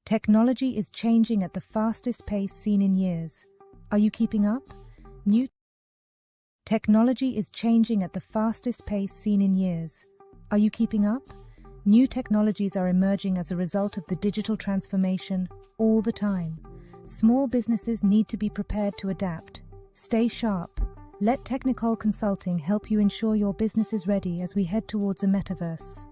Technology is changing at the fastest pace seen in years. Are you keeping up? New technology is changing at the fastest pace seen in years. Are you keeping up? New technologies are emerging as a result of the digital transformation all the time. Small businesses need to be prepared to adapt. Stay sharp. Let Technikole Consulting help you ensure your business is ready as we head towards a metaverse.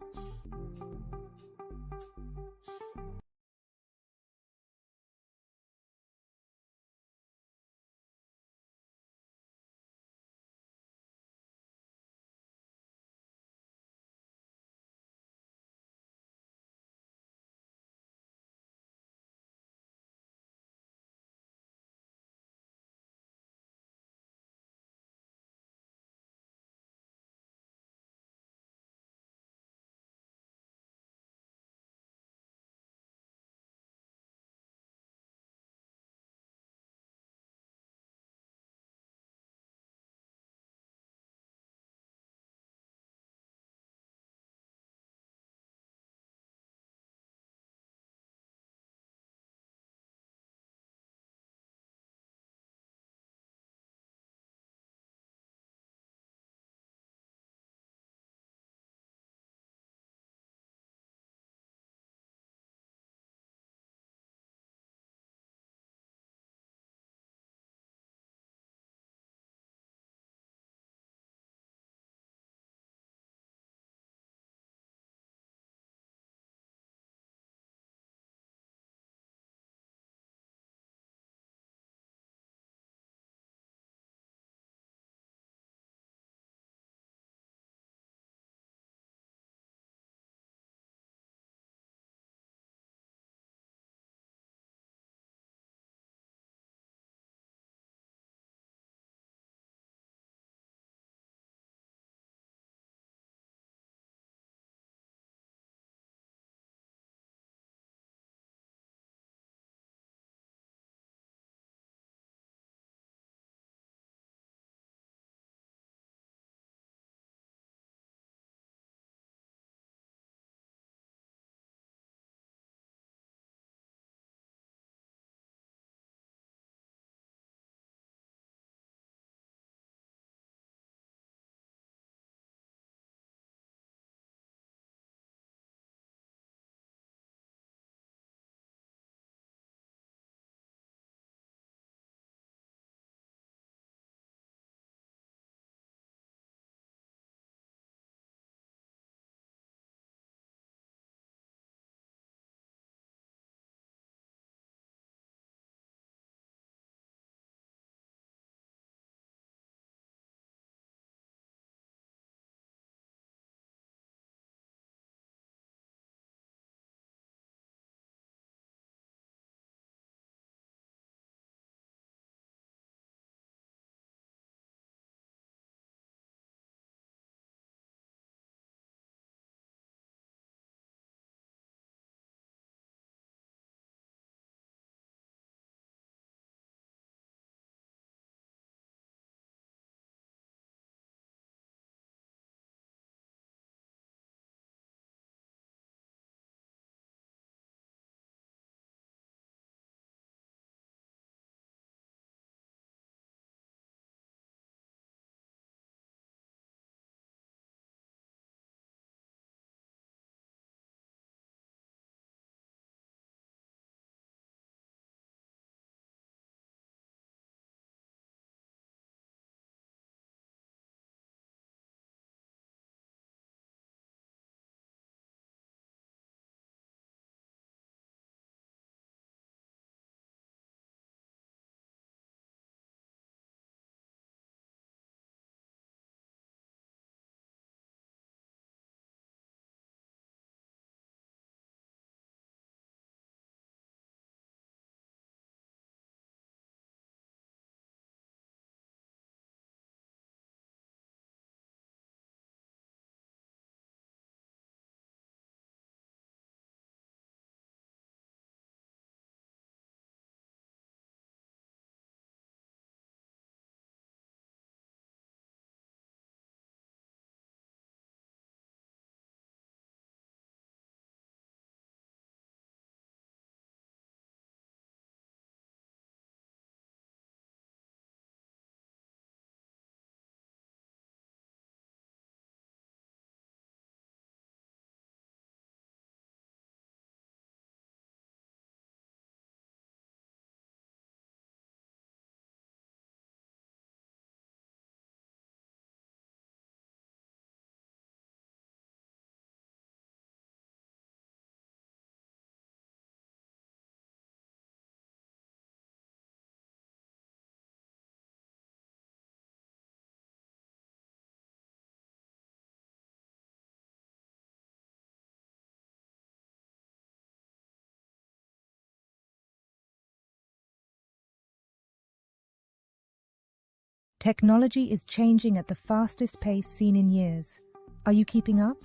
Technology is changing at the fastest pace seen in years. Are you keeping up?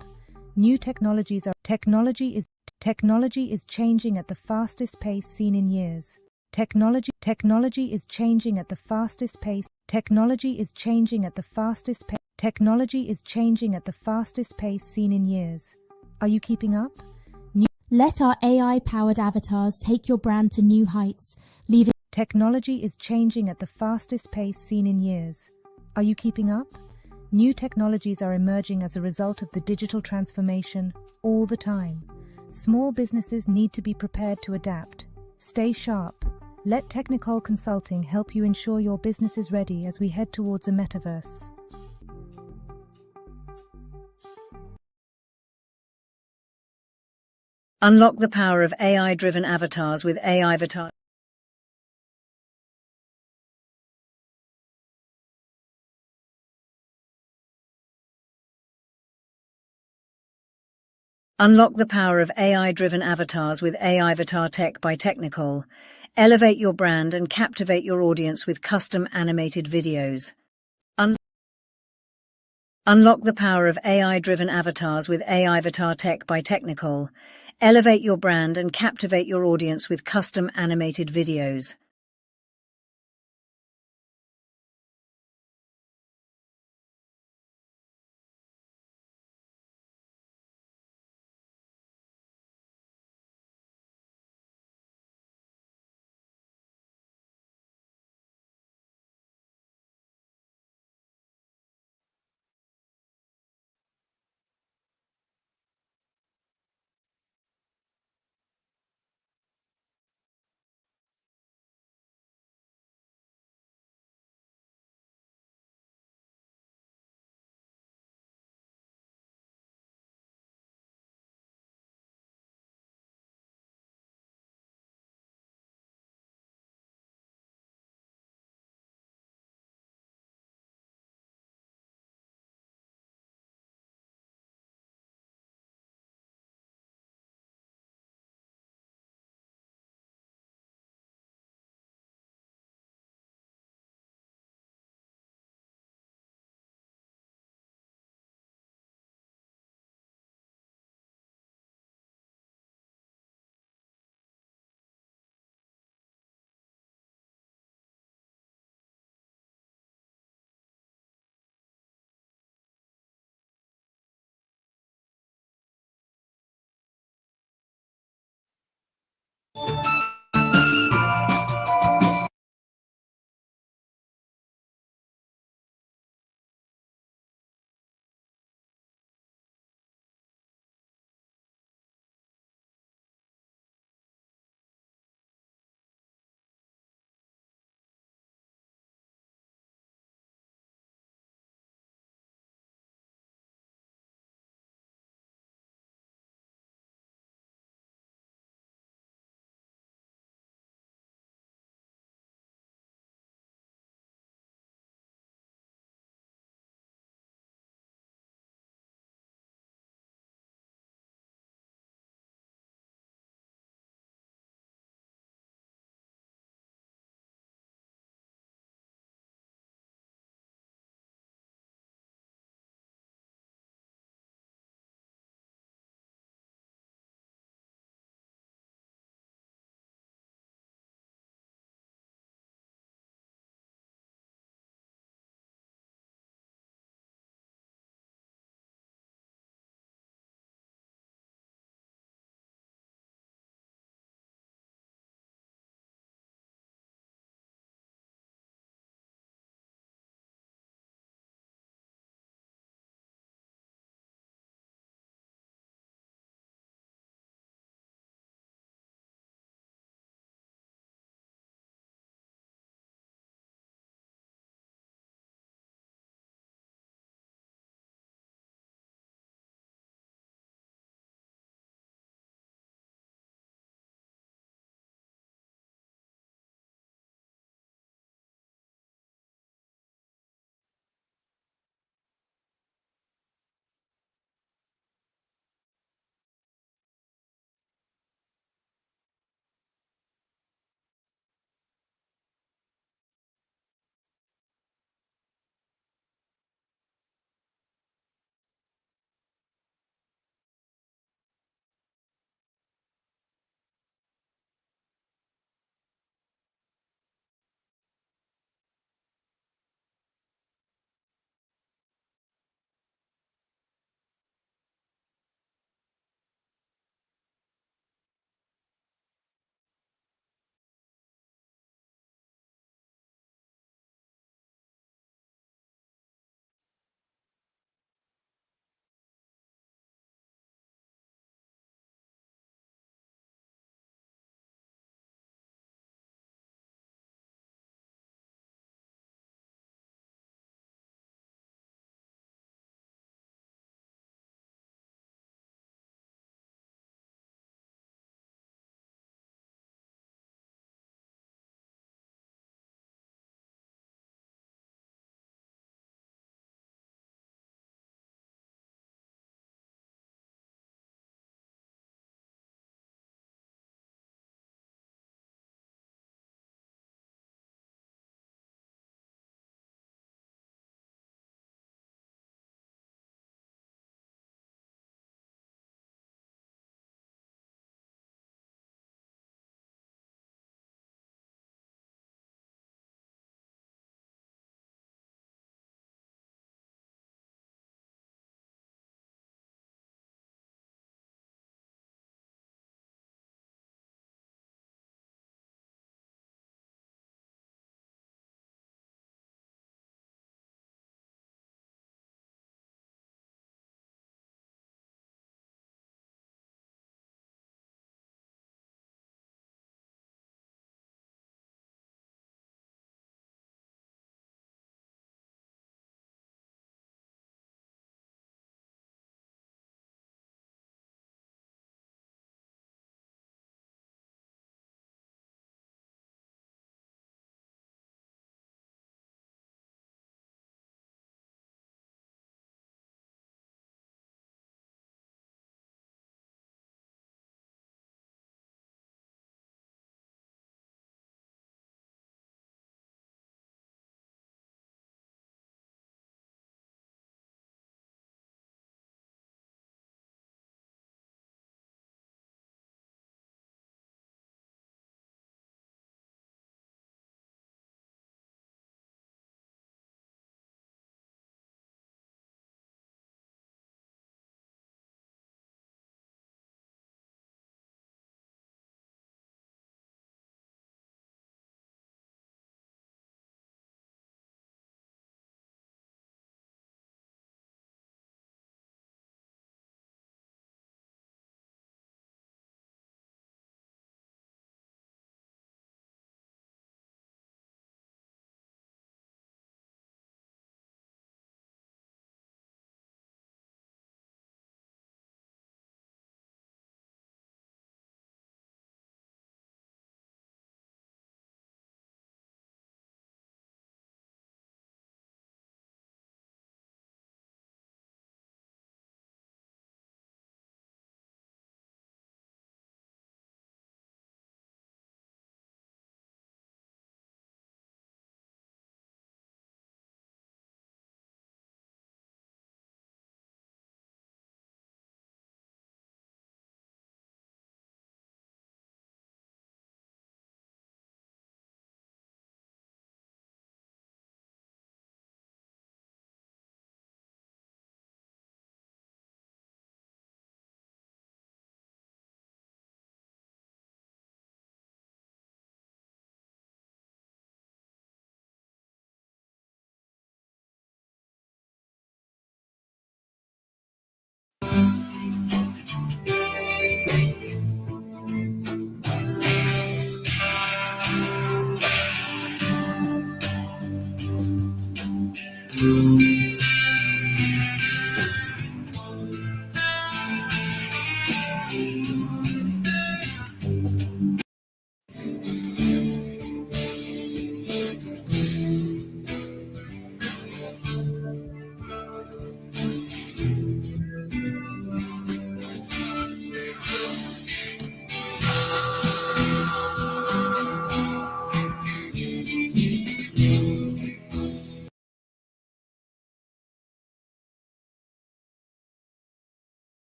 New technologies are Technology is changing at the fastest pace seen in years. Technology is changing at the fastest pace. Technology is changing at the fastest pace. Technology is changing at the fastest pace seen in years. Are you keeping up? Let our AI-powered avatars take your brand to new heights, leaving Technology is changing at the fastest pace seen in years. Are you keeping up? New technologies are emerging as a result of the digital transformation all the time. Small businesses need to be prepared to adapt. Stay sharp. Let Technikole Consulting help you ensure your business is ready as we head towards a metaverse. Unlock the power of AI-driven avatars with AI avatar. Unlock the power of AI-driven avatars with AI Avatar Tech by Technikole. Elevate your brand and captivate your audience with custom animated videos. Unlock the power of AI-driven avatars with AI Avatar Tech by Technikole. Elevate your brand and captivate your audience with custom animated videos.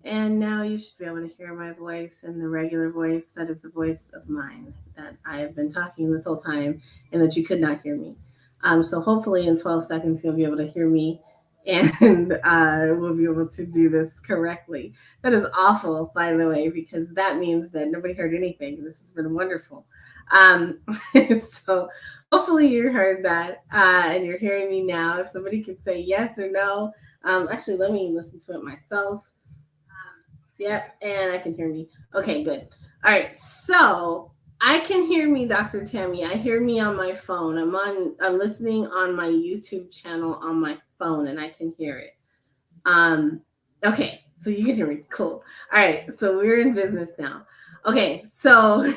And now you should be able to hear my voice and the regular voice that is the voice of mine that I have been talking this whole time and that you could not hear me. So hopefully in 12 seconds, you'll be able to hear me and we'll be able to do this correctly. That is awful, by the way, because that means that nobody heard anything. This has been wonderful. So hopefully you heard that and you're hearing me now. If somebody could say yes or no. Actually, let me listen to it myself. Yep, and I can hear me. Okay, good. All right, so I can hear me, Dr. Tammy. I hear me on my phone. I'm listening on my YouTube channel on my phone, and I can hear it. Okay, so you can hear me. Cool. All right, so we're in business now. Okay, so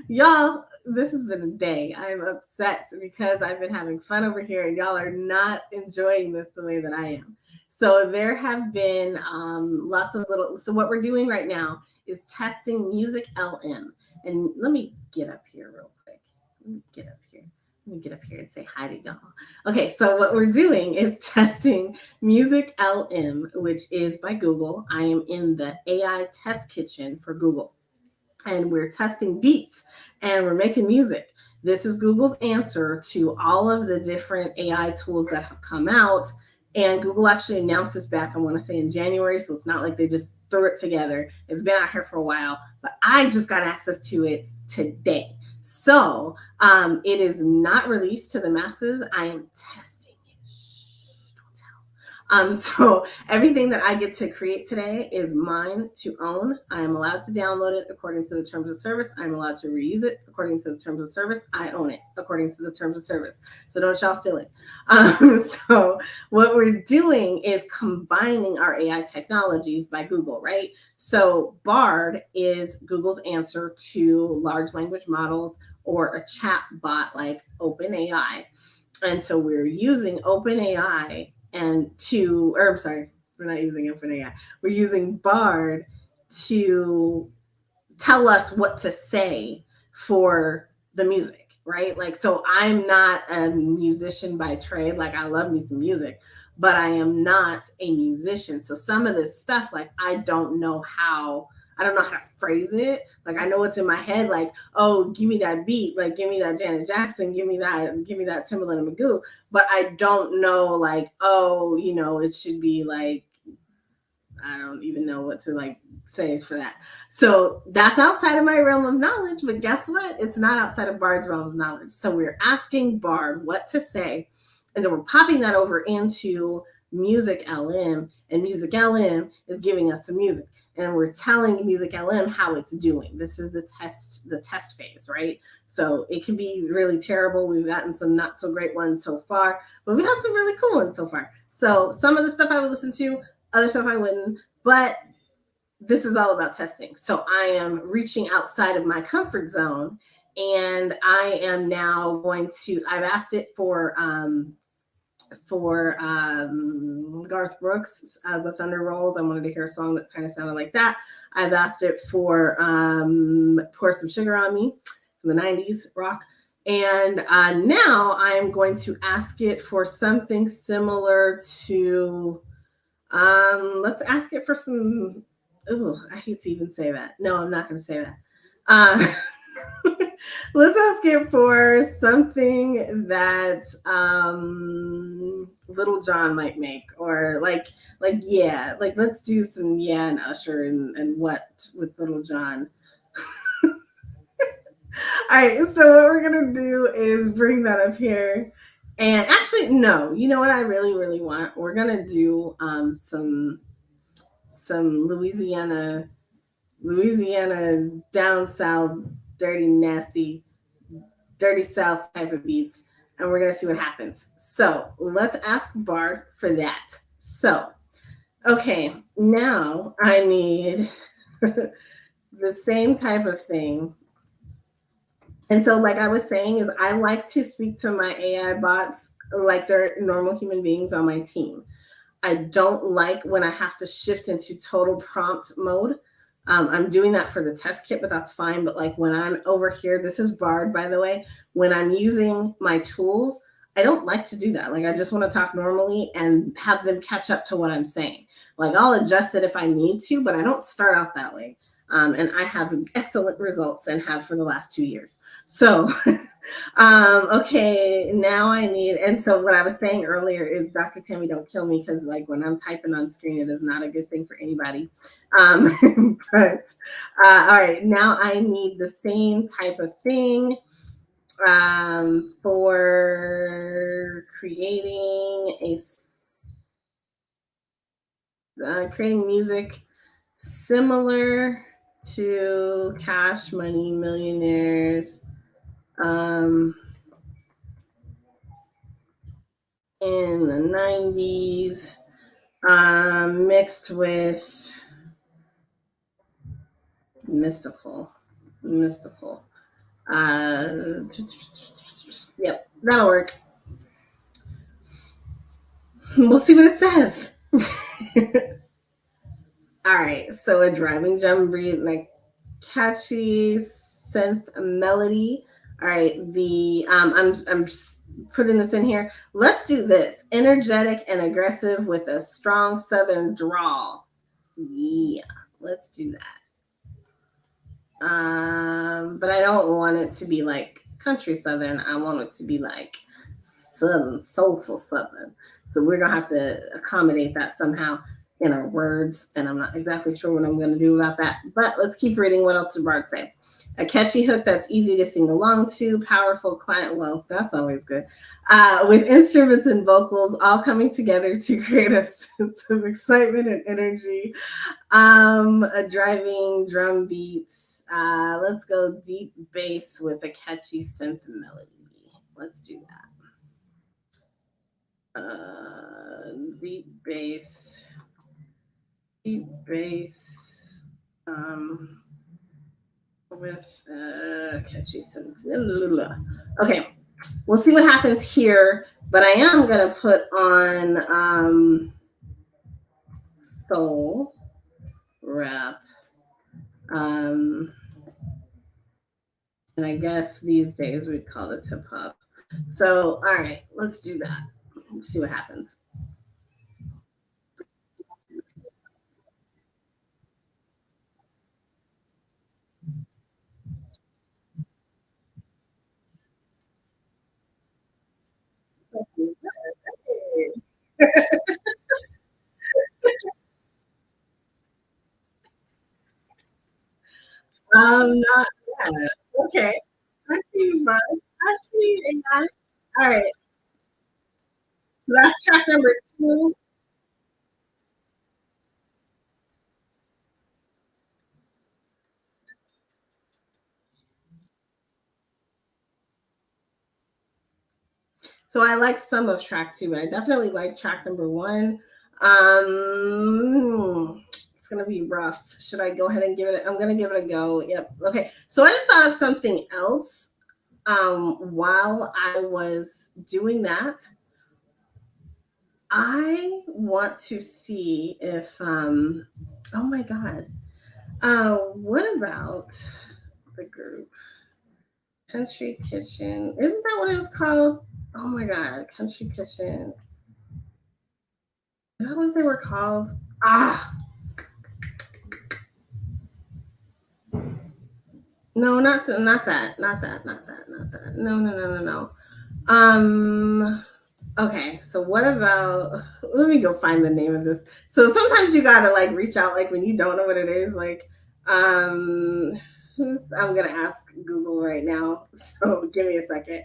y'all, this has been a day. I'm upset because I've been having fun over here, and y'all are not enjoying this the way that I am. So there have been lots of little, so what we're doing right now is testing MusicLM. And let me get up here real quick. Let me get up here and say hi to y'all. Okay, so what we're doing is testing MusicLM, which is by Google. I am in the AI test kitchen for Google. And we're testing beats and we're making music. This is Google's answer to all of the different AI tools that have come out. And Google actually announced this back, I want to say in January. So it's not like they just threw it together. It's been out here for a while, but I just got access to it today. So it is not released to the masses. I am testing it. Shh, don't tell. So everything that I get to create today is mine to own. I am allowed to download it according to the terms of service. I'm allowed to reuse it according to the terms of service. I own it according to the terms of service. So don't y'all steal it. So what we're doing is combining our AI technologies by Google, right? So Bard is Google's answer to large language models or a chat bot like OpenAI. And so we're using OpenAI we're not using OpenAI. We're using Bard to tell us what to say for the music, right? Like, so I'm not a musician by trade. Like, I love me some music, but I am not a musician. So some of this stuff, like, I don't know how to phrase it. Like, I know what's in my head, like, oh, give me that beat, like, give me that Janet Jackson, give me that Timbaland and Magoo. But I don't know, like, oh, it should be like, I don't even know what to like say for that. So that's outside of my realm of knowledge, but guess what? It's not outside of Bard's realm of knowledge. So we're asking Bard what to say, and then we're popping that over into MusicLM, and MusicLM is giving us some music. And we're telling MusicLM how it's doing. This is the test phase, right? So it can be really terrible. We've gotten some not so great ones so far, but we've got some really cool ones so far. So some of the stuff I would listen to, other stuff I wouldn't, but this is all about testing. So I am reaching outside of my comfort zone, and I am now I've asked it for Garth Brooks, As the Thunder Rolls. I wanted to hear a song that kind of sounded like that. I've asked it for Pour Some Sugar on Me from the 90s rock. And now I'm going to ask it for something similar to, let's ask it for some, I hate to even say that. No, I'm not going to say that. Let's ask it for something that Little John might make, or like let's do some and Usher and what with Little John. All right, so what we're gonna do is bring that up here, and actually, no, you know what I really, really want? We're gonna do some Louisiana down south, dirty south type of beats, and we're gonna see what happens. So let's ask Bard for that. So, okay, now I need the same type of thing. And so, like I was saying, is I like to speak to my AI bots like they're normal human beings on my team. I don't like when I have to shift into total prompt mode. I'm doing that for the test kit, but that's fine. But like when I'm over here, this is Bard, by the way, when I'm using my tools, I don't like to do that. Like I just want to talk normally and have them catch up to what I'm saying. Like I'll adjust it if I need to, but I don't start out that way. And I have excellent results and have for the last 2 years. So, okay, now I need, and so what I was saying earlier is Dr. Tammy, don't kill me, because like when I'm typing on screen, it is not a good thing for anybody. But all right, now I need the same type of thing for creating creating music similar to Cash Money Millionaires in the 90s, mixed with mystical. Yep, that'll work. We'll see what it says. All right, so a driving drum beat, like catchy synth melody. All right, the I'm putting this in here. Let's do this. Energetic and aggressive with a strong southern drawl. Yeah, let's do that. But I don't want it to be like country southern. I want it to be like southern, soulful southern. So we're gonna have to accommodate that somehow in our words, and I'm not exactly sure what I'm going to do about that, but let's keep reading. What else did Bart say? A catchy hook that's easy to sing along to, powerful client, well, that's always good, with instruments and vocals all coming together to create a sense of excitement and energy, a driving drum beats. Let's go deep bass with a catchy synth melody. Let's do that. Deep bass with catchy synth. Okay, we'll see what happens here, but I am going to put on soul rap. And I guess these days we'd call this hip hop. So, all right, let's do that. Let's see what happens. Not yet. Okay. I see you, Mark. I see you, guys. All right. So that's track number 2. So I like some of track 2, but I definitely like track number 1. It's gonna be rough. Should I go ahead and give it? I'm gonna give it a go. Yep. Okay. So I just thought of something else while I was doing that. I want to see if oh my god. What about the group Country Kitchen? Isn't that what it was called? Oh my god, Country Kitchen. Is that what they were called? No, not that. Not that. No. Okay, so what about, let me go find the name of this. So sometimes you gotta like reach out, like when you don't know what it is, like I'm gonna ask Google right now. So give me a second.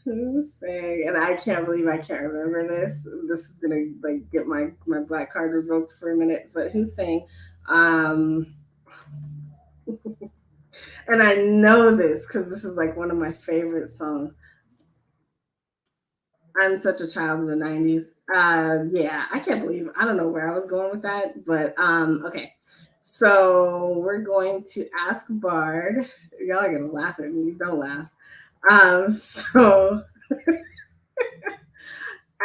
Who's saying, and I can't believe I can't remember this. This is gonna like get my black card revoked for a minute, but who's saying and I know this because this is like one of my favorite songs. I'm such a child of the 90s. Yeah, I can't believe, I don't know where I was going with that, but okay. So we're going to ask Bard. Y'all are gonna laugh at me. Don't laugh. So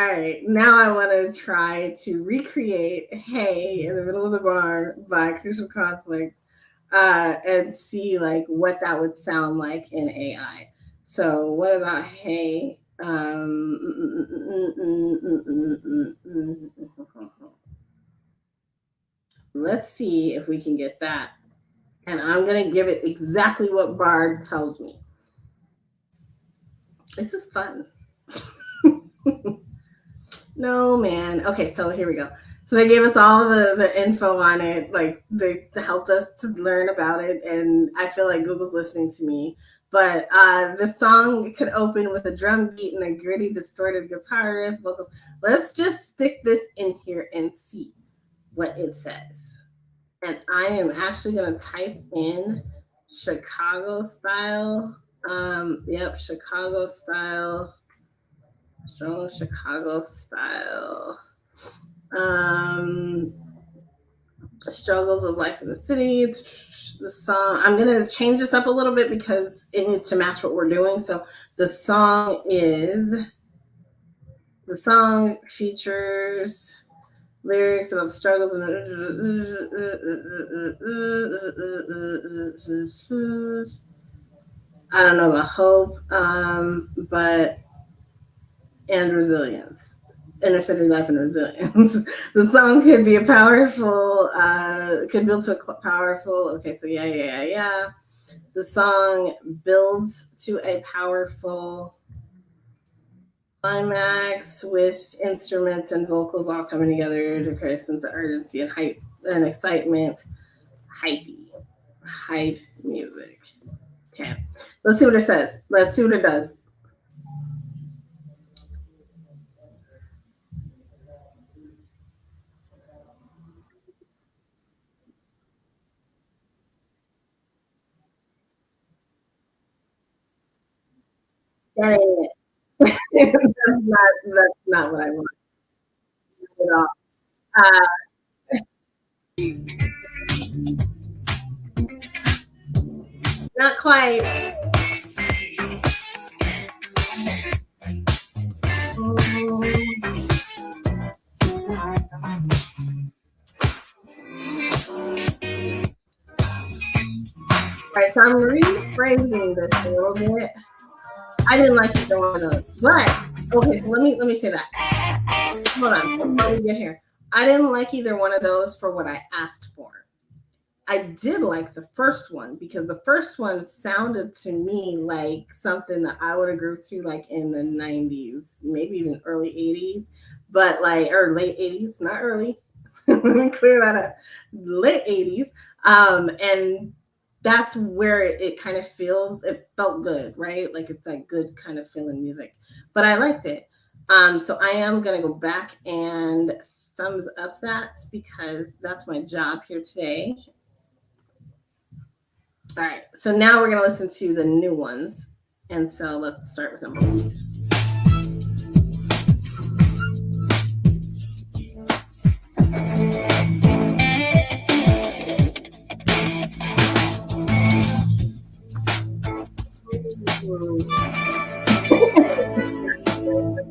all right, now I want to try to recreate Hey in the Middle of the Bar by Crucial Conflict and see like what that would sound like in AI. So what about Hey? Let's see if we can get that. And I'm going to give it exactly what Bard tells me. This is fun. No, man. Okay, so here we go. So they gave us all the info on it. Like they helped us to learn about it. And I feel like Google's listening to me. But the song could open with a drum beat and a gritty, distorted guitar riff, vocals. Let's just stick this in here and see what it says. And I am actually going to type in Chicago style. Yep, Chicago style. Strong Chicago style. Struggles of life in the city. The song, I'm going to change this up a little bit because it needs to match what we're doing. So the song features lyrics about the struggles and I don't know about hope, but and resilience, inner city life and resilience. The song could be a powerful, could build to a powerful. Okay, so yeah. The song builds to a powerful climax with instruments and vocals all coming together to create a sense of urgency and hype and excitement. Hype music. Okay, let's see what it says. Let's see what it does. That ain't it. That's not what I want at all. Not quite. All right, so I'm rephrasing this a little bit. I didn't like either one of those, but okay. So let me say that. Hold on, before we get here, I didn't like either one of those for what I asked for. I did like the first one because the first one sounded to me like something that I would have grew to like in the 90s, maybe even early 80s, but like, or late 80s, not early. Let me clear that up. Late 80s. And that's where it kind of feels, it felt good, right? Like it's like good kind of feeling music, but I liked it. So I am going to go back and thumbs up that because that's my job here today. All right, so now we're going to listen to the new ones. And so let's start with number one.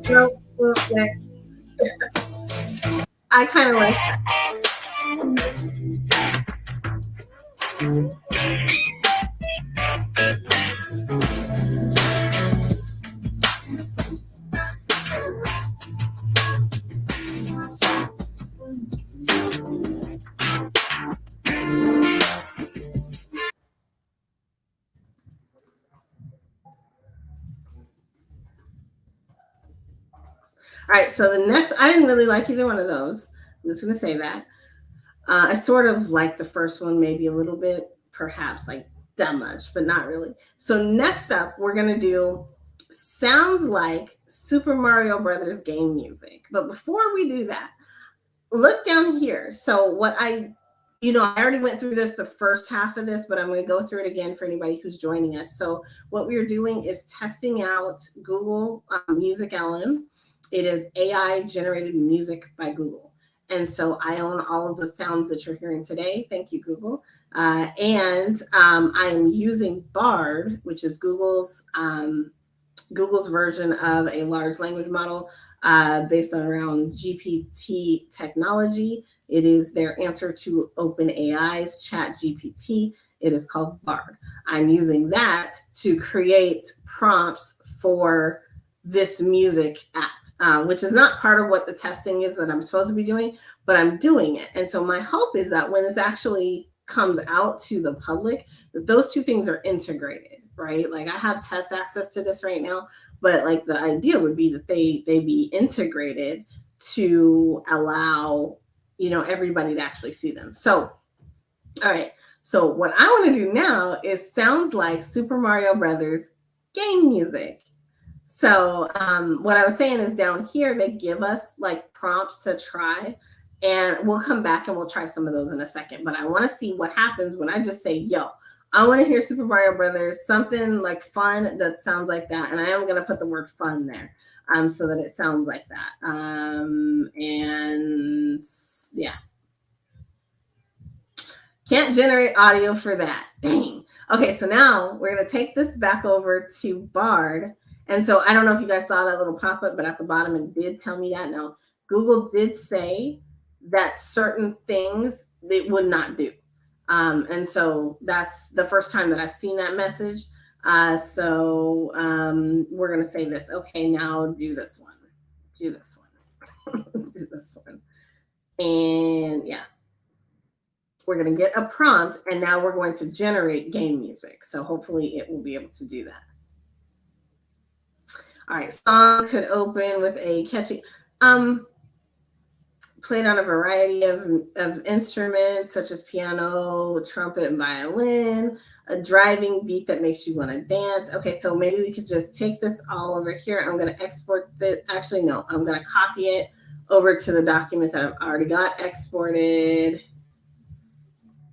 Nope, next. I kind of like that. All right, so the next, I didn't really like either one of those. I'm just going to say that. I sort of like the first one, maybe a little bit, perhaps like that much, but not really. So next up, we're going to do sounds like Super Mario Brothers game music. But before we do that, look down here. So what I already went through this, the first half of this, but I'm going to go through it again for anybody who's joining us. So what we are doing is testing out Google MusicLM. It is AI generated music by Google. And so I own all of the sounds that you're hearing today. Thank you, Google. And I am using Bard, which is Google's version of a large language model based on around GPT technology. It is their answer to OpenAI's ChatGPT. It is called Bard. I'm using that to create prompts for this music app. Which is not part of what the testing is that I'm supposed to be doing, but I'm doing it. And so my hope is that when this actually comes out to the public, that those two things are integrated, right? Like I have test access to this right now, but like the idea would be that they be integrated to allow, you know, everybody to actually see them. So, all right. So what I want to do now is sounds like Super Mario Brothers game music. So what I was saying is down here, they give us like prompts to try, and we'll come back and we'll try some of those in a second. But I want to see what happens when I just say, yo, I want to hear Super Mario Brothers, something like fun that sounds like that. And I am going to put the word fun there so that it sounds like that. And yeah. Can't generate audio for that. Dang. Okay, so now we're going to take this back over to Bard. And so I don't know if you guys saw that little pop-up, but at the bottom it did tell me that. Now, Google did say that certain things they would not do. And so that's the first time that I've seen that message. So we're going to say this. Okay, now do this one. Do this one. Do this one. And yeah. We're going to get a prompt, and now we're going to generate game music. So hopefully it will be able to do that. All right, song could open with a catchy, played on a variety of instruments such as piano, trumpet, and violin, a driving beat that makes you want to dance. Okay, so maybe we could just take this all over here. I'm going to export this. Actually, no, I'm going to copy it over to the document that I've already got exported.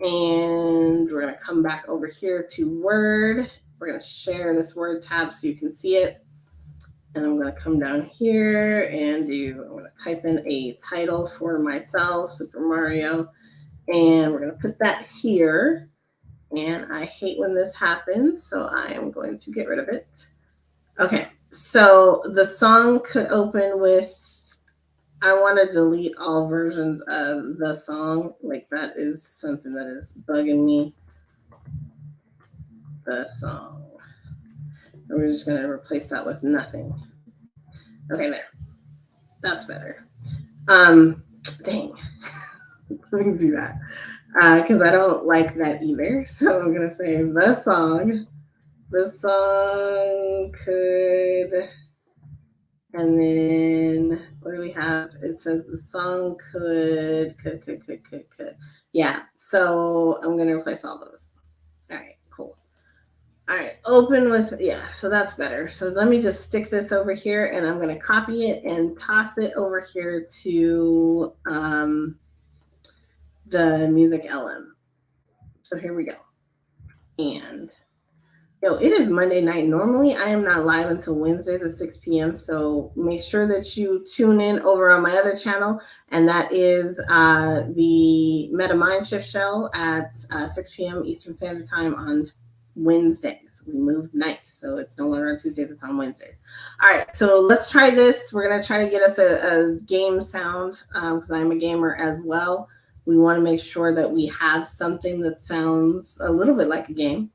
And we're going to come back over here to Word. We're going to share this Word tab so you can see it. And I'm going to come down here and I'm going to type in a title for myself, Super Mario. And we're going to put that here. And I hate when this happens, so I am going to get rid of it. Okay, so the song could open with, I want to delete all versions of the song. Like that is something that is bugging me. The song. And we're just going to replace that with nothing. Okay, there. That's better. Dang. Let me do that. Because I don't like that either. So I'm going to say the song. The song could... And then what do we have? It says the song could. Yeah, so I'm going to replace all those. All right, cool. All right, open with, yeah, so that's better. So let me just stick this over here, and I'm going to copy it and toss it over here to the MusicLM. So here we go. And it is Monday night. Normally, I am not live until Wednesdays at 6 p.m. So make sure that you tune in over on my other channel, and that is the Meta Mindshift show at 6 p.m. Eastern Standard Time on Wednesdays. We moved nights, so it's no longer on Tuesdays, it's on Wednesdays. All right, so let's try this. We're going to try to get us a game sound because I'm a gamer as well. We want to make sure that we have something that sounds a little bit like a game.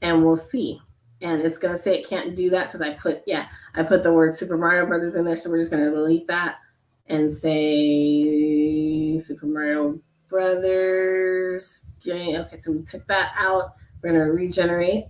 And we'll see. And it's going to say it can't do that because I put the word Super Mario Brothers in there. So we're just going to delete that and say Super Mario Brothers game. Okay, so we took that out. We're going to regenerate.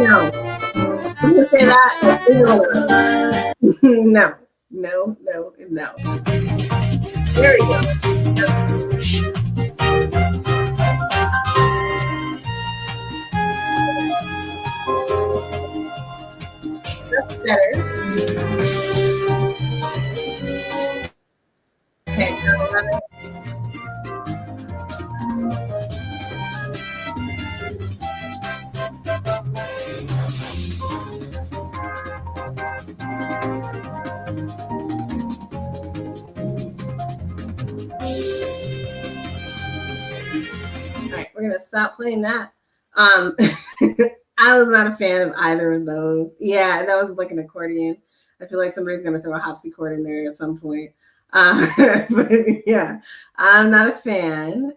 No. I'm going to say that. No. No. There we go. That's better. Okay. We're going to stop playing that. I was not a fan of either of those. Yeah, that was like an accordion. I feel like somebody's going to throw a harpsichord in there at some point. But yeah, I'm not a fan.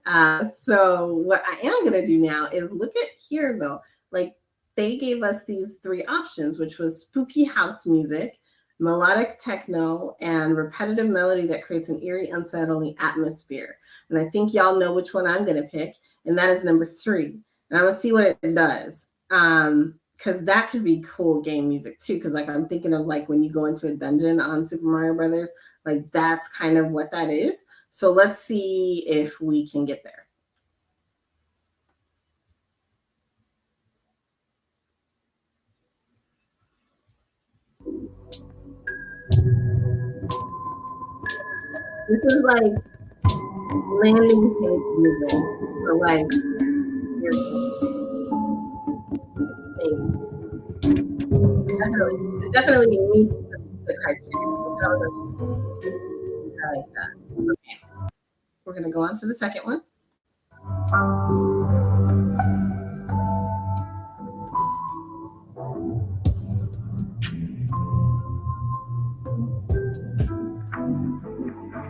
So what I am going to do now is look at here, though. Like, they gave us these three options, which was spooky house music, melodic techno, and repetitive melody that creates an eerie, unsettling atmosphere. And I think y'all know which one I'm going to pick, and that is number 3. And I'm going to see what it does. Because that could be cool game music too. Because like I'm thinking of like when you go into a dungeon on Super Mario Brothers, like that's kind of what that is. So let's see if we can get there. This is like landing page music for like your it definitely meets the criteria. I like that. Okay. We're going to go on to the second one.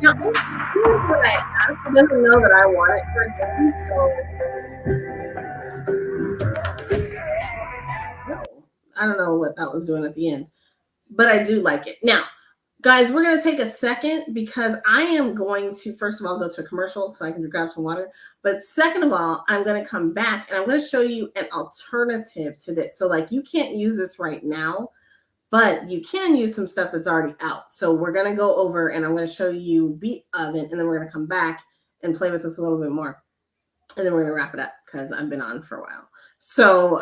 Now, here's what I asked. It doesn't know that I want it for a game, so I don't know what that was doing at the end, but I do like it. Now, guys, we're going to take a second because I am going to, first of all, go to a commercial so I can grab some water. But second of all, I'm going to come back and I'm going to show you an alternative to this. So like you can't use this right now, but you can use some stuff that's already out. So we're going to go over and I'm going to show you Beat Oven, and then we're going to come back and play with this a little bit more. And then we're going to wrap it up because I've been on for a while. So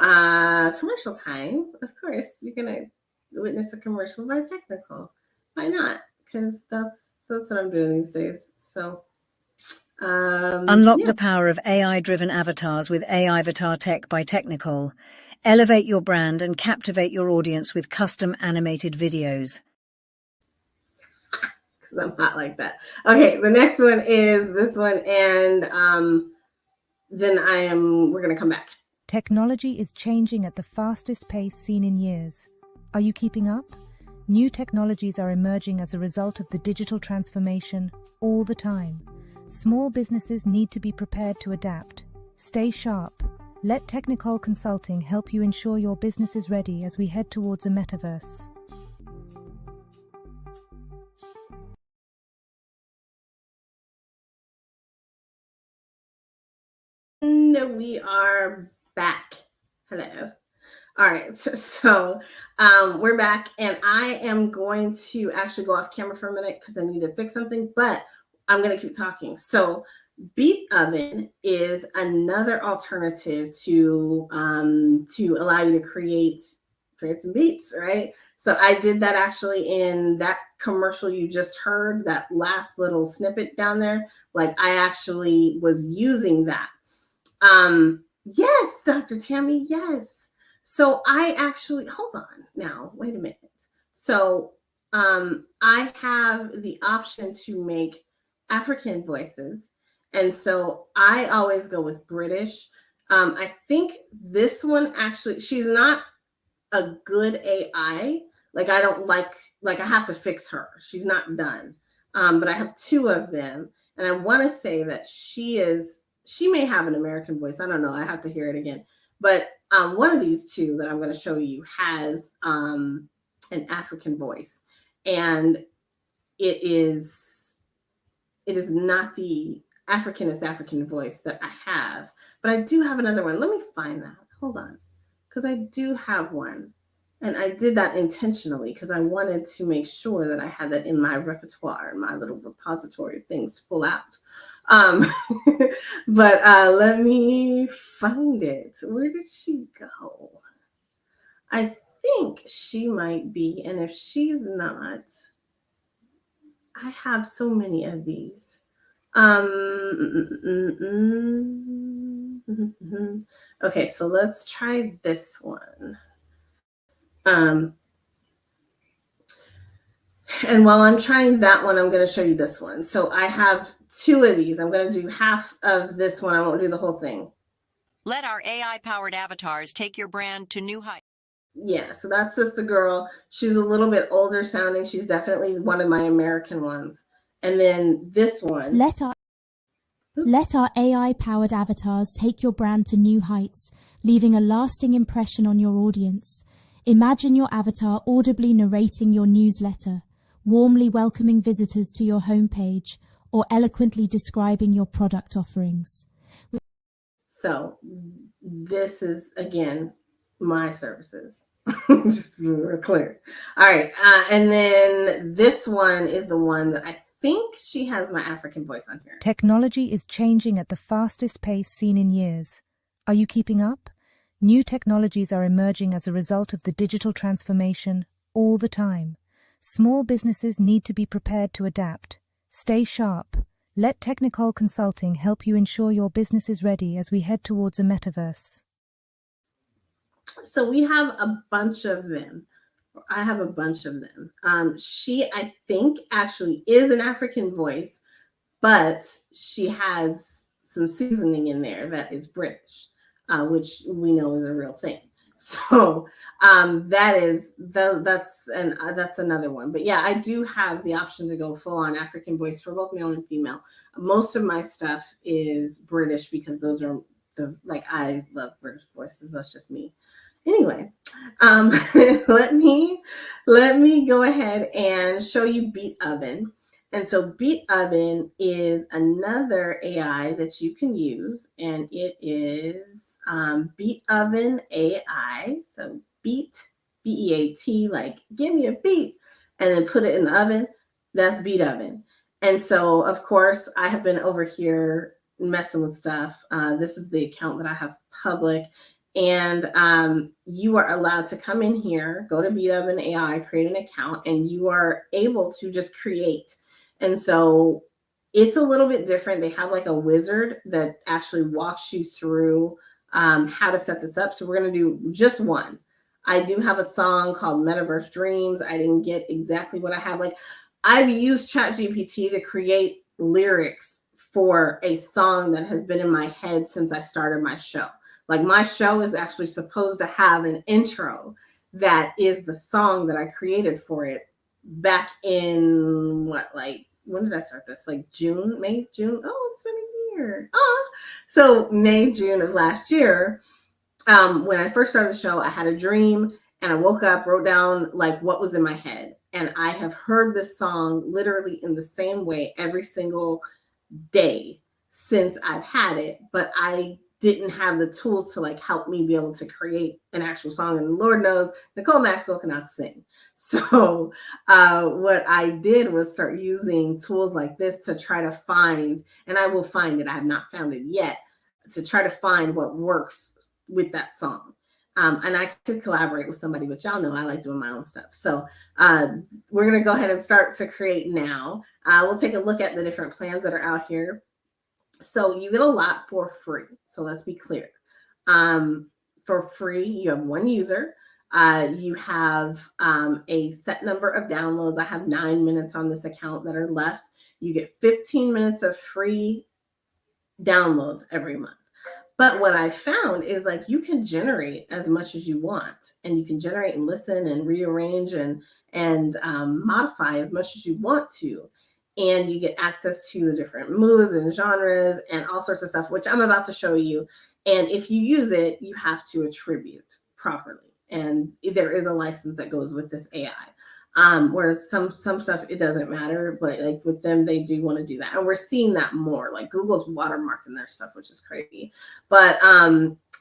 commercial time, of course, you're going to witness a commercial by Technikole. Why not? Because that's what I'm doing these days. So unlock the power of AI-driven avatars with AI Avatar Tech by Technikole. Elevate your brand and captivate your audience with custom animated videos. Because I'm hot like that. Okay, the next one is this one, and then we're going to come back. Technology is changing at the fastest pace seen in years. Are you keeping up? New technologies are emerging as a result of the digital transformation all the time. Small businesses need to be prepared to adapt. Stay sharp. Let Technikole Consulting help you ensure your business is ready as we head towards a metaverse. And we are back. Hello. All right, so we're back, and I am going to actually go off camera for a minute because I need to fix something, but I'm going to keep talking. So Beat Oven is another alternative to allow you to create some beats, right? So I did that actually in that commercial you just heard, that last little snippet down there. Like I actually was using that. Yes, Dr. Tammy, yes. So I actually, hold on now, wait a minute. So I have the option to make African voices. And so I always go with British. I think this one actually, she's not a good AI. Like I don't like I have to fix her. She's not done. But I have 2 of them. And I want to say that she may have an American voice. I don't know. I have to hear it again. But one of these 2 that I'm going to show you has an African voice. And it is not the African voice that I have, but I do have another one. Let me find that. Hold on. Because I do have one. And I did that intentionally because I wanted to make sure that I had that in my repertoire, my little repository of things to pull out. But let me find it. Where did she go? I think she might be. And if she's not, I have so many of these. Okay, so let's try this one. And while I'm trying that one, I'm going to show you this one. So I have 2 of these. I'm going to do half of this one. I won't do the whole thing. Let our AI-powered avatars take your brand to new heights. Yeah, so that's Sister Girl. She's a little bit older sounding. She's definitely one of my American ones. And then this one. Let our AI-powered avatars take your brand to new heights, leaving a lasting impression on your audience. Imagine your avatar audibly narrating your newsletter, warmly welcoming visitors to your homepage, or eloquently describing your product offerings. So this is, again, my services. Just to be real clear. All right. And then this one is the one that I think she has my African voice on here. Technology is changing at the fastest pace seen in years. Are you keeping up? New technologies are emerging as a result of the digital transformation all the time. Small businesses need to be prepared to adapt. Stay sharp. Let Technikole Consulting help you ensure your business is ready as we head towards a metaverse. So we have a bunch of them. I have a bunch of them. She, I think, actually is an African voice, but she has some seasoning in there that is British, which we know is a real thing. So that's another one. But yeah, I do have the option to go full on African voice for both male and female. Most of my stuff is British because those are I love British voices. That's just me. Anyway, let me go ahead and show you Beat Oven. And so Beat Oven is another AI that you can use, and it is Beat Oven AI. So beat, B-E-A-T, like give me a beat, and then put it in the oven. That's Beat Oven. And so, of course, I have been over here messing with stuff. This is the account that I have public. And you are allowed to come in here, go to Beat Oven AI, create an account, and you are able to just create. And so it's a little bit different. They have like a wizard that actually walks you through how to set this up. So we're going to do just one. I do have a song called Metaverse Dreams. I didn't get exactly what I have. Like, I've used ChatGPT to create lyrics for a song that has been in my head since I started my show. Like, my show is actually supposed to have an intro that is the song that I created for it back in when did I start this? Like May, June. Oh, it's been a year. So May, June of last year. When I first started the show, I had a dream and I woke up, wrote down like what was in my head. And I have heard this song literally in the same way every single day since I've had it, but I didn't have the tools to like help me be able to create an actual song. And Lord knows Nicole Maxwell cannot sing. So what I did was start using tools like this to try to find, and I will find it, I have not found it yet, to try to find what works with that song. And I could collaborate with somebody, but y'all know I like doing my own stuff. So we're going to go ahead and start to create now. We'll take a look at the different plans that are out here. So you get a lot for free. So let's be clear. For free, you have one user. You have a set number of downloads. I have 9 minutes on this account that are left. You get 15 minutes of free downloads every month. But what I found is like you can generate as much as you want, and you can generate and listen and rearrange and modify as much as you want to. And you get access to the different moods and genres and all sorts of stuff, which I'm about to show you. And if you use it, you have to attribute properly. And there is a license that goes with this AI. Whereas some stuff, it doesn't matter, but like with them, they do want to do that. And we're seeing that more, like Google's watermarking their stuff, which is crazy. But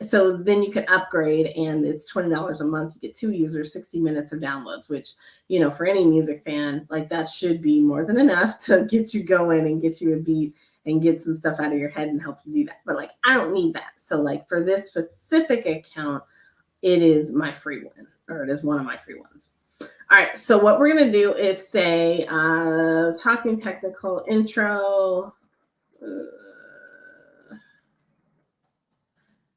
so then you can upgrade, and it's $20 a month. You get 2 users, 60 minutes of downloads, which, you know, for any music fan, like that should be more than enough to get you going and get you a beat and get some stuff out of your head and help you do that. But like, I don't need that. So like for this specific account, it is my free one, or it is one of my free ones. All right, so what we're gonna do is say, talking technical intro.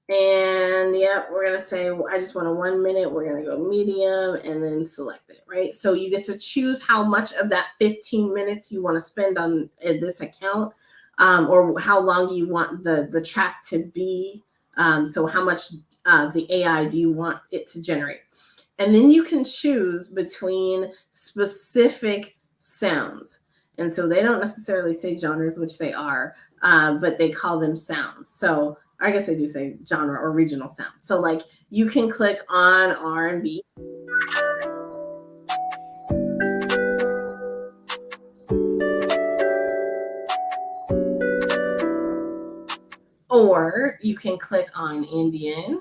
And yeah, we're gonna say, I just want a 1 minute. We're gonna go medium and then select it, right? So you get to choose how much of that 15 minutes you wanna spend on this account, or how long you want the track to be So how much of the AI do you want it to generate? And then you can choose between specific sounds. And so they don't necessarily say genres, which they are, but they call them sounds. So I guess they do say genre or regional sound. So like you can click on R&B. Or you can click on Indian.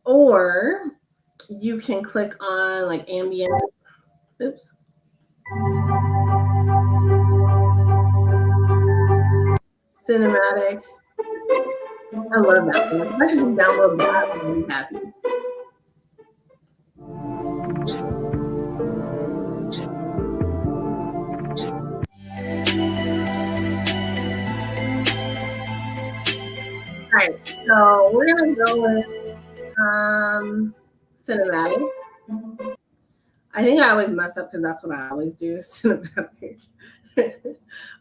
Or you can click on like ambient. Oops. Cinematic. I love that one. If I could just download that, I would be happy. All right, so we're gonna go with cinematic. I think I always mess up because that's what I always do, is cinematic.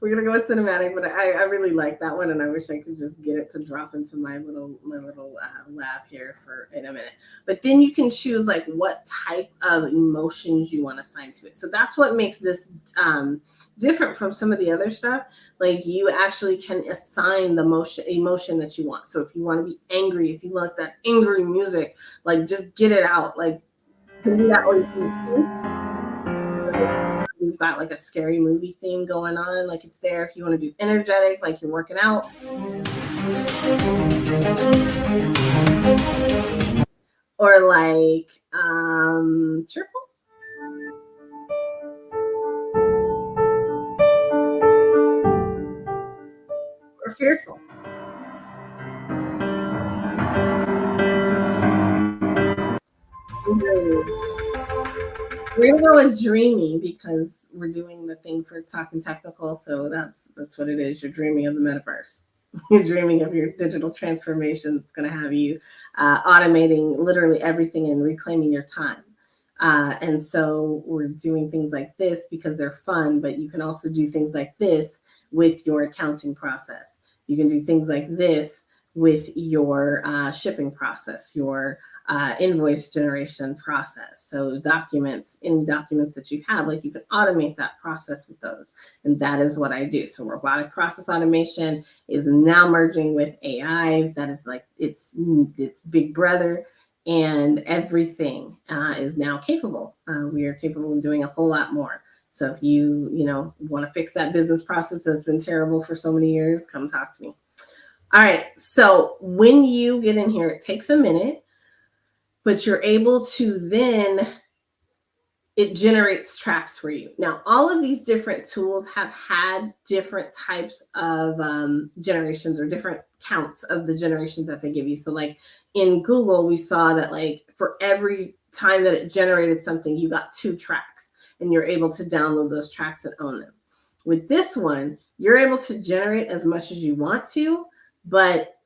We're gonna go with cinematic, but I really like that one, and I wish I could just get it to drop into my little lab here in a minute. But then you can choose like what type of emotions you want to assign to it. So that's what makes this different from some of the other stuff. Like you actually can assign the emotion that you want. So if you want to be angry, if you like that angry music, like just get it out. Like do that, or you've got like a scary movie theme going on, like it's there. If you want to do energetic, like you're working out. Or like cheerful. Or fearful. We're gonna go with dreamy because we're doing the thing for talking technical. So that's what it is. You're dreaming of the metaverse. You're dreaming of your digital transformation. It's going to have you automating literally everything and reclaiming your time. And so we're doing things like this because they're fun, but you can also do things like this with your accounting process. You can do things like this with your shipping process, your invoice generation process. So documents, any documents that you have, like you can automate that process with those. And that is what I do. So robotic process automation is now merging with AI. That is like, it's big brother, and everything is now capable. We are capable of doing a whole lot more. So if you want to fix that business process that's been terrible for so many years, come talk to me. All right. So when you get in here, it takes a minute, but you're able to then, it generates tracks for you. Now, all of these different tools have had different types of generations or different counts of the generations that they give you. So like in Google, we saw that like for every time that it generated something, you got 2 tracks, and you're able to download those tracks and own them. With this one, you're able to generate as much as you want to, but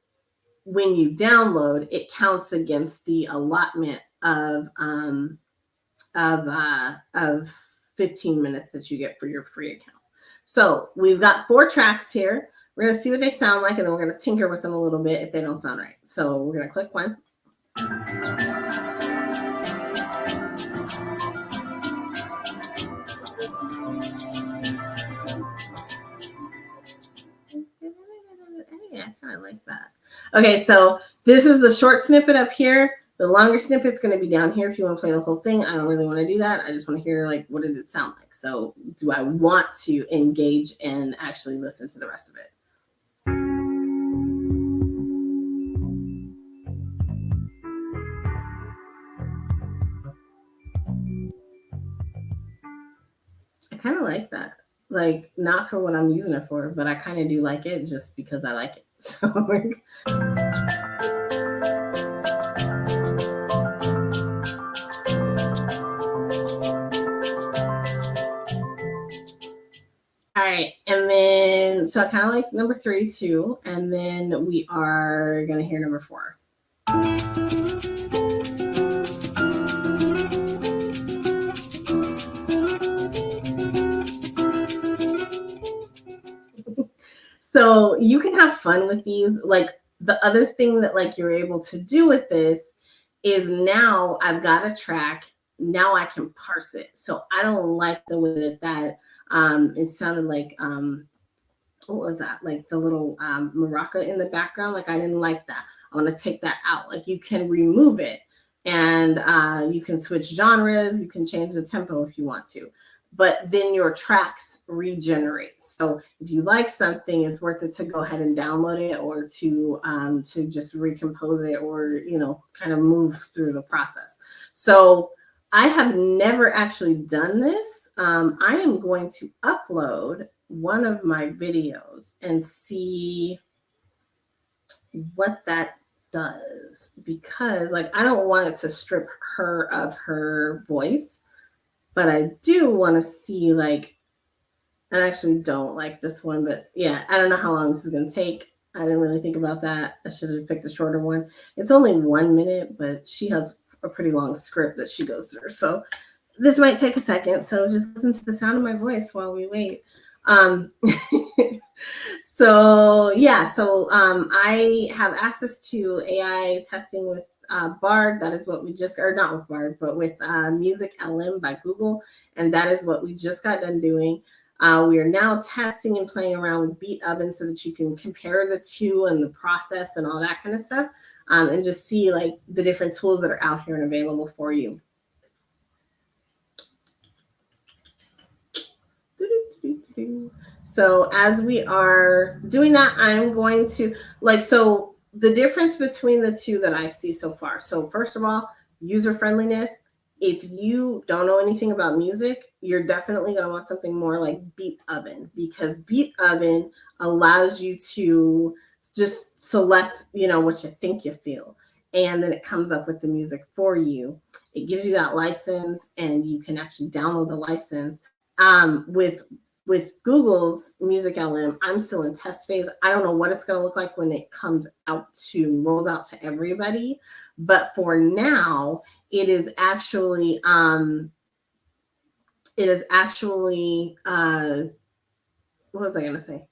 when you download, it counts against the allotment of 15 minutes that you get for your free account. So we've got 4 tracks here. We're going to see what they sound like, and then we're going to tinker with them a little bit if they don't sound right. So we're going to click one. Yeah, I kind of like that. Okay, so this is the short snippet up here. The longer snippet's going to be down here if you want to play the whole thing. I don't really want to do that. I just want to hear like, what did it sound like? So do I want to engage and actually listen to the rest of it? I kind of like that. Like, not for what I'm using it for, but I kind of do like it just because I like it. So like... All right, and then, so I kind of like number 3 too, and then we are going to hear number 4. So you can have fun with these. Like the other thing that like you're able to do with this is now I've got a track. Now I can parse it. So I don't like the way that it sounded like what was that? Like the little maraca in the background. Like I didn't like that. I want to take that out. Like you can remove it, and you can switch genres. You can change the tempo if you want to, but then your tracks regenerate. So if you like something, it's worth it to go ahead and download it, or to just recompose it, or kind of move through the process. So I have never actually done this. I am going to upload one of my videos and see what that does, because like I don't want it to strip her of her voice, but I do want to see like, I actually don't like this one, but yeah, I don't know how long this is going to take. I didn't really think about that. I should have picked a shorter one. It's only 1 minute, but she has a pretty long script that she goes through. So this might take a second. So just listen to the sound of my voice while we wait. So yeah, so I have access to AI testing with Bard. That is what we just, or not with Bard, but with MusicLM by Google. And that is what we just got done doing. We are now testing and playing around with Beat Oven so that you can compare the two and the process and all that kind of stuff, and just see like the different tools that are out here and available for you. So as we are doing that, I'm going to so the difference between the two that I see so far. So first of all, user friendliness. If you don't know anything about music, you're definitely going to want something more like Beat Oven, because Beat Oven allows you to just select, what you think you feel. And then it comes up with the music for you. It gives you that license, and you can actually download the license. With Google's MusicLM, I'm still in test phase. I don't know what it's going to look like when it rolls out to everybody. But for now, it is actually what was I going to say?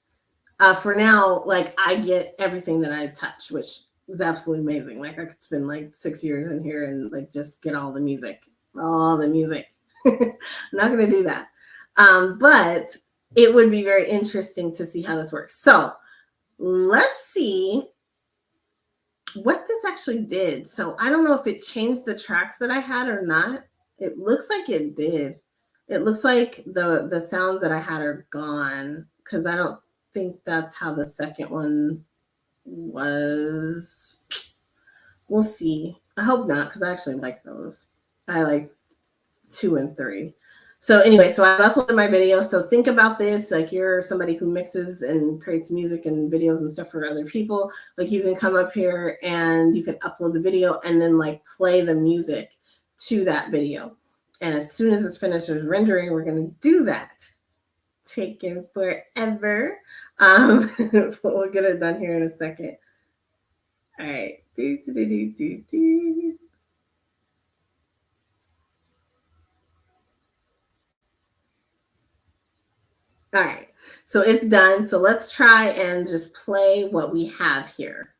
For now, like I get everything that I touch, which is absolutely amazing. Like I could spend like 6 years in here and like just get all the music. I'm not going to do that. But it would be very interesting to see how this works. So let's see what this actually did. So I don't know if it changed the tracks that I had or not. It looks like it did. It looks like the sounds that I had are gone, because I don't think that's how the second one was. We'll see. I hope not, because I actually like those. I like 2 and 3. So anyway, so I've uploaded my video. So think about this, like you're somebody who mixes and creates music and videos and stuff for other people. Like you can come up here and you can upload the video and then like play the music to that video. And as soon as it's finished with rendering, we're going to do that. Taking forever. We'll get it done here in a second. All right. All right, so it's done. So let's try and just play what we have here.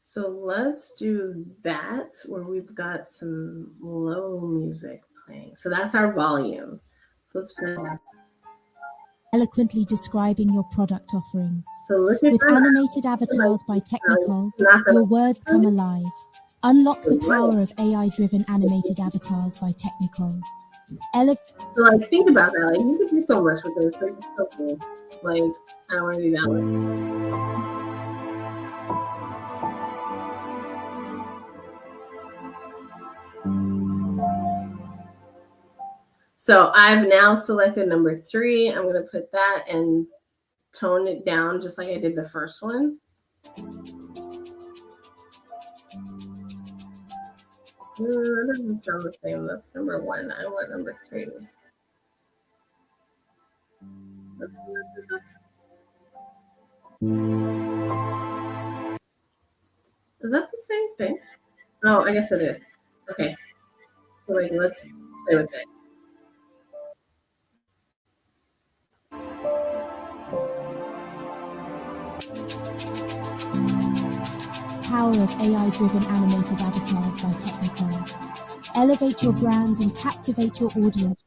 So let's do that where we've got some low music playing. So that's our volume. So let's play that. Eloquently describing your product offerings. So look at With that. animated avatars by Technikole, your words come alive. Unlock the power of AI-driven animated avatars by Technikole. So like think about that. Like you could do so much with this. Like, it's so cool. Like I don't want to do that one. So I've now selected number 3. I'm going to put that and tone it down just like I did the first one. That doesn't sound the same. That's number 1. I want number 3. Let's see what this is. Is that the same thing? Oh, I guess it is. Okay. So like, let's play with it. Power of AI-driven animated avatars by Technikole. Elevate your brand and captivate your audience.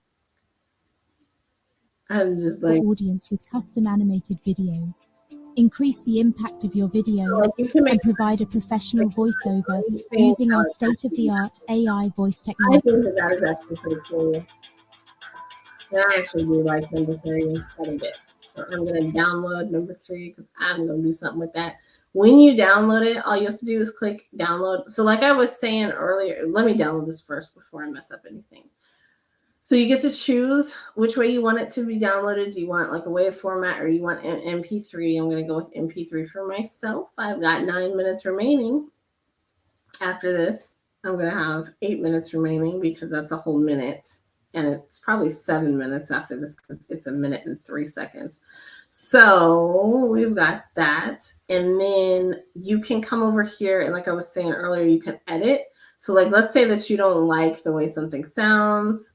I'm just like, With custom animated videos. Increase the impact of your videos and provide a professional voiceover using our state-of-the-art AI voice I technology. think that is actually pretty cool. And I actually do like number 3 quite a bit. So I'm going to download number 3 because I'm going to do something with that. When you download it, all you have to do is click download. So like I was saying earlier, let me download this first before I mess up anything. So you get to choose which way you want it to be downloaded. Do you want like a WAV format or you want an MP3? I'm going to go with MP3 for myself. I've got 9 minutes remaining. After this, I'm going to have 8 minutes remaining because that's a whole minute. And it's probably 7 minutes after this because it's 1 minute and 3 seconds. So we've got that. And then you can come over here. And like I was saying earlier, you can edit. So like, let's say that you don't like the way something sounds.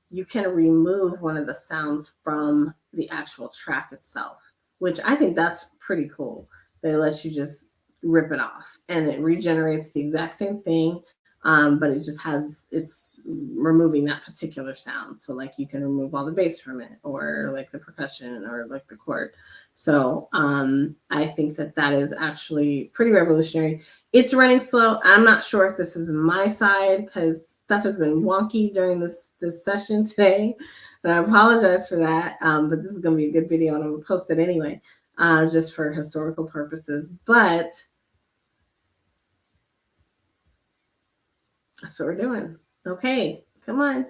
You can remove one of the sounds from the actual track itself, which I think that's pretty cool. They let you just rip it off and it regenerates the exact same thing. But it just it's removing that particular sound. So like you can remove all the bass from it or like the percussion or like the chord. So I think that is actually pretty revolutionary. It's running slow. I'm not sure if this is my side because stuff has been wonky during this session today. And I apologize for that. But this is going to be a good video and I'm going to post it anyway, just for historical purposes. But that's what we're doing. Okay, come on.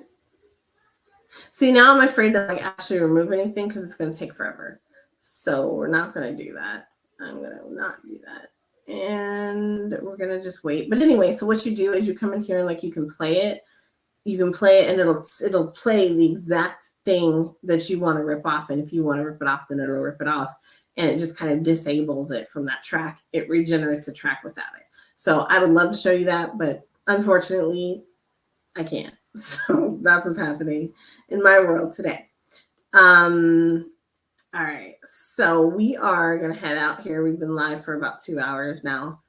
See, now I'm afraid to like actually remove anything because it's going to take forever. So we're not going to do that. I'm going to not do that. And we're going to just wait. But anyway, so what you do is you come in here and like you can play it. You can play it and it'll play the exact thing that you want to rip off. And if you want to rip it off, then it'll rip it off. And it just kind of disables it from that track. It regenerates the track without it. So I would love to show you that, but unfortunately, I can't. So that's what's happening in my world today. All right, so we are going to head out here. We've been live for about 2 hours now.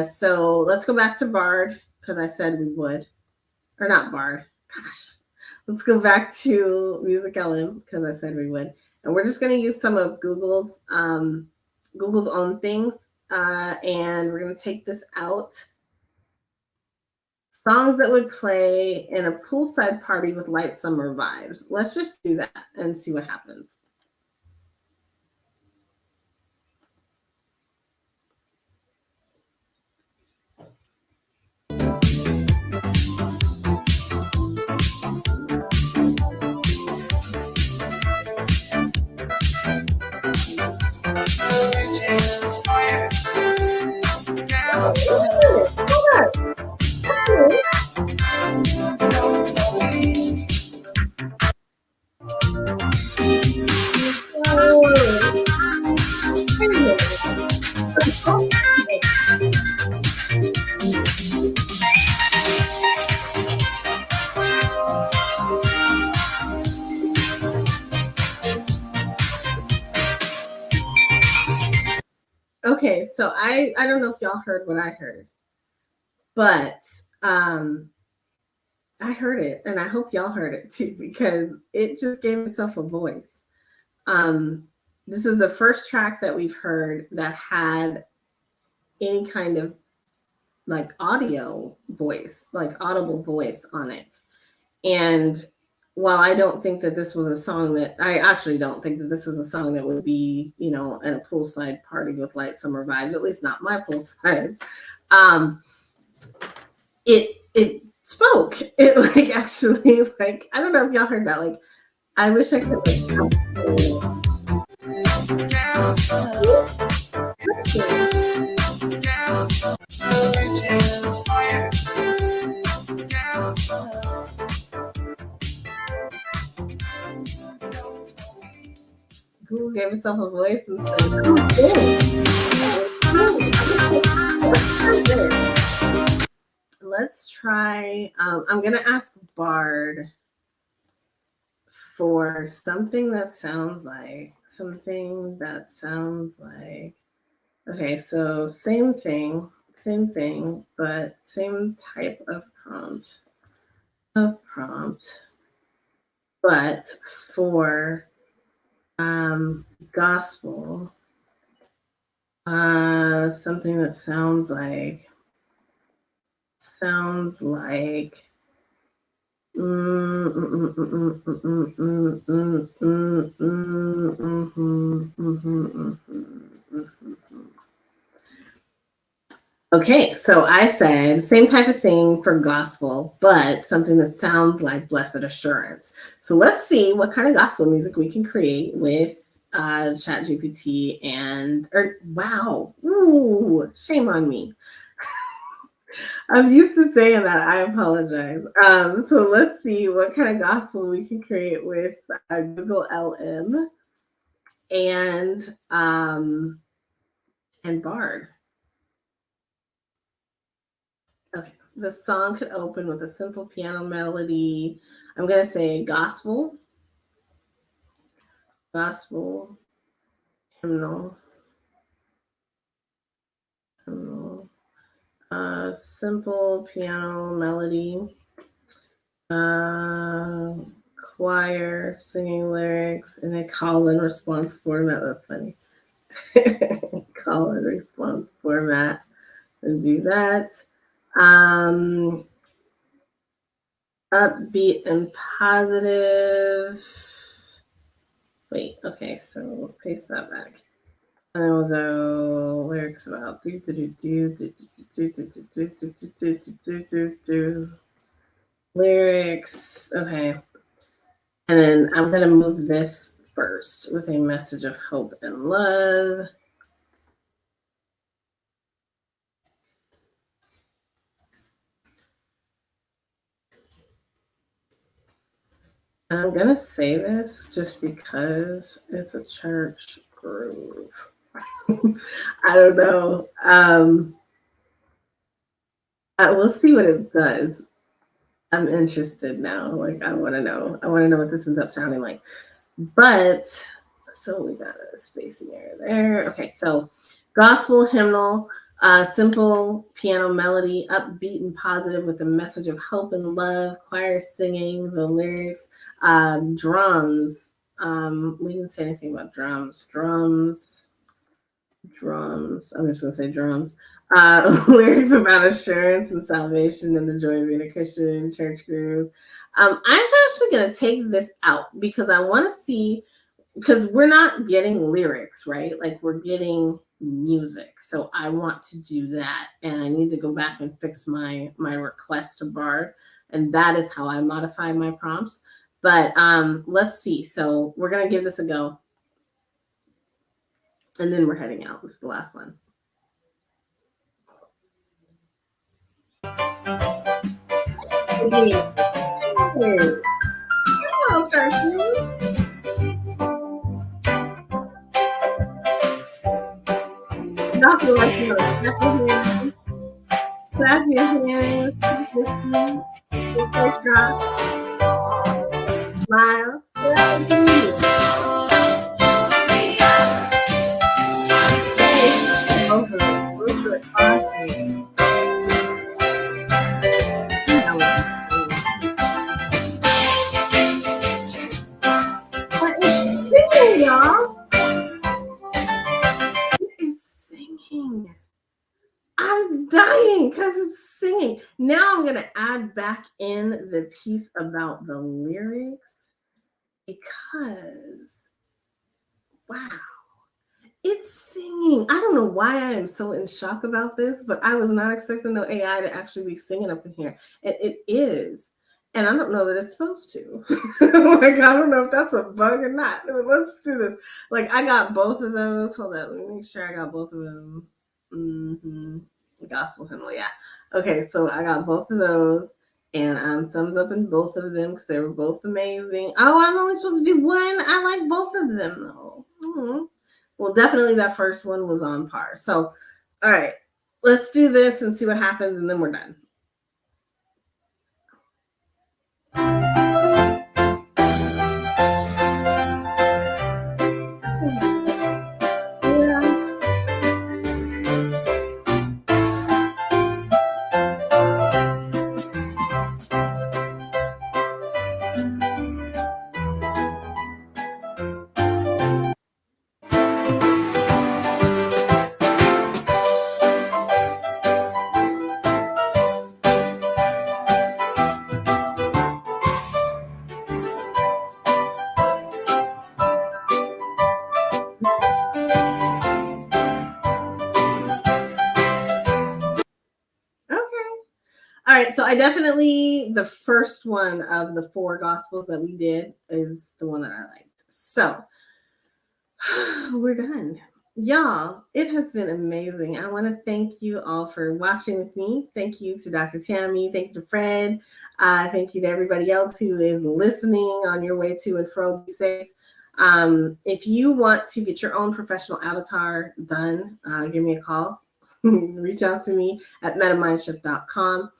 So let's go back to Bard because I said we would. Or not Bard. Gosh. Let's go back to MusicLM because I said we would. And we're just going to use some of Google's own things. And we're going to take this out. Songs that would play in a poolside party with light summer vibes. Let's just do that and see what happens. Okay, so I don't know if y'all heard what I heard, but I heard it, and I hope y'all heard it too, because it just gave itself a voice. This is the first track that we've heard that had any kind of like audio voice, like audible voice on it. And while I don't think that this was a song that I actually don't think that this was a song that would be, you know, at a poolside party with light summer vibes, at least not my poolsides. It spoke. It like actually like I don't know if y'all heard that. Like I wish I could Google gave itself a voice and said, oh, let's try, I'm going to ask Bard for something that sounds like, okay, so same thing, but same type of prompt, but for gospel, something that sounds like Okay, so I said same type of thing for gospel, but something that sounds like Blessed Assurance. So let's see what kind of gospel music we can create with ChatGPT wow, ooh, shame on me. I'm used to saying that. I apologize. So let's see what kind of gospel we can create with Google LM and Bard. Okay, the song could open with a simple piano melody. I'm going to say gospel, hymnal, simple piano melody, choir, singing lyrics in a call and response format. That's funny. Call and response format, and do that. Upbeat and positive. Wait, okay, so we'll paste that back. And then we'll go lyrics about lyrics. Okay. And then I'm gonna move this first with a message of hope and love. I'm gonna say this just because it's a church groove. I don't know. We'll see what it does. I'm interested now. Like, I want to know. I want to know what this ends up sounding like. But so we got a spacing error there. Okay, so gospel hymnal, simple piano melody, upbeat and positive with a message of hope and love, choir singing the lyrics, drums. We didn't say anything about drums. Drums. I'm just gonna say drums. Lyrics about assurance and salvation and the joy of being a Christian, church group. I'm actually gonna take this out because I want to see, because we're not getting lyrics, right? Like, we're getting music. So I want to do that, and I need to go back and fix my request to Bard, and that is how I modify my prompts. But let's see. So we're gonna give this a go, and then we're heading out. This is the last one. Hello, Sharky. Not feel like, you know, clap your hands, your first drop, smile, But it's singing, y'all. It is singing. I'm dying because it's singing. Now I'm going to add back in the piece about the lyrics because, wow, it's singing. I don't know why I am so in shock about this, but I was not expecting no AI to actually be singing up in here. And it is. And I don't know that it's supposed to. Like, I don't know if that's a bug or not. Let's do this. Like, I got both of those. Hold on. Let me make sure I got both of them. Gospel hymnal. Yeah. Okay. So I got both of those. And thumbs up in both of them because they were both amazing. Oh, I'm only supposed to do one. I like both of them though. Well, definitely that first one was on par. So, all right, let's do this and see what happens, and then we're done. All right, so I definitely, the first one of the 4 gospels that we did is the one that I liked. So we're done. Y'all, it has been amazing. I want to thank you all for watching with me. Thank you to Dr. Tammy. Thank you to Fred. Thank you to everybody else who is listening on your way to and fro. Be safe. If you want to get your own professional avatar done, give me a call. Reach out to me at metamindship.com.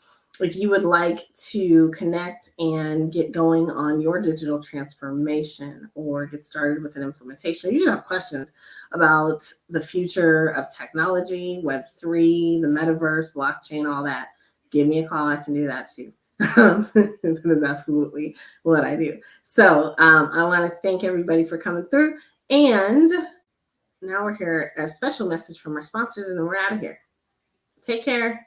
If you would like to connect and get going on your digital transformation or get started with an implementation, or you have questions about the future of technology, Web3, the Metaverse, blockchain, all that, give me a call. I can do that too. That is absolutely what I do. So I want to thank everybody for coming through. And now we're here, a special message from our sponsors, and then we're out of here. Take care.